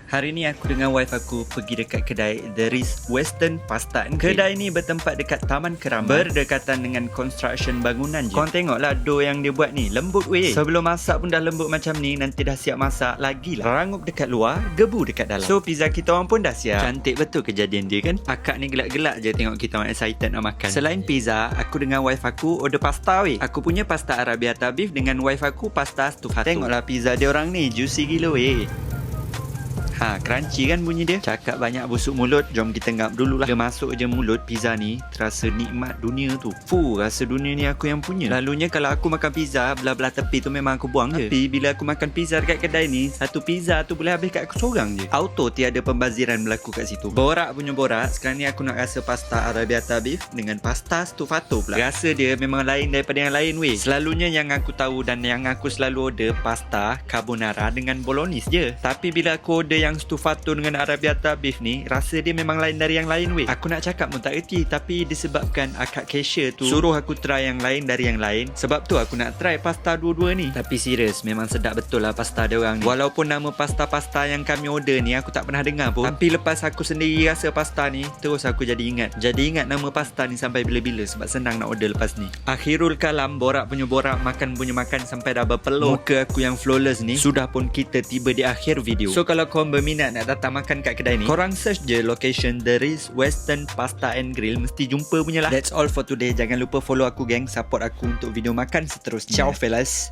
Hari ni aku dengan wife aku pergi dekat kedai The Riz Western Pasta and Grill. Kedai ni bertempat dekat Taman Keramat, berdekatan dengan construction bangunan je. Korang tengoklah dough yang dia buat ni, lembut weh. Sebelum masak pun dah lembut macam ni, nanti dah siap masak lagilah. Rangup dekat luar, gebu dekat dalam. So pizza kita orang pun dah siap. Cantik betul kejadian dia kan. Akak ni gelak-gelak je tengok kita orang excited nak makan. Selain pizza, aku dengan wife aku order pasta weh. Aku punya pasta arrabbiata beef, dengan wife aku pasta stufato. Tengoklah pizza dia orang ni, juicy gila weh. Crunchy kan bunyi dia. Cakap banyak busuk mulut, jom kita ngap dulu lah. Dia masuk je mulut, pizza ni terasa nikmat dunia tu. Rasa dunia ni aku yang punya. Lalunya kalau aku makan pizza, belah-belah tepi tu memang aku buang je. Tapi bila aku makan pizza dekat kedai ni, satu pizza tu boleh habis kat aku seorang je. Auto tiada pembaziran berlaku kat situ. Borak punya borak. Sekarang ni aku nak rasa pasta arrabbiata beef dengan pasta stufato pula. Rasa dia memang lain daripada yang lain weh. Selalunya yang aku tahu dan yang aku selalu order pasta carbonara dengan bolognese je. Tapi bila aku order yang stufato dengan arrabbiata beef ni, rasa dia memang lain dari yang lain weh. Aku nak cakap pun tak erti, tapi disebabkan akak cashier tu suruh aku try yang lain dari yang lain, sebab tu aku nak try pasta dua-dua ni. Tapi serius, memang sedap betul lah pasta dia orang ni. Walaupun nama pasta-pasta yang kami order ni aku tak pernah dengar pun, tapi lepas aku sendiri rasa pasta ni, terus aku jadi ingat nama pasta ni sampai bila-bila, sebab senang nak order lepas ni. Akhirul kalam, borak punya borak, makan punya makan sampai dah berpeluh. Muka aku yang flawless ni, sudah pun kita tiba di akhir video. So kalau korang berminat nak datang makan kat kedai ni, korang search je location The Riz Western Pasta and Grill, mesti jumpa punya lah. That's all for today. Jangan lupa follow aku geng, support aku untuk video makan seterusnya. Ciao fellas.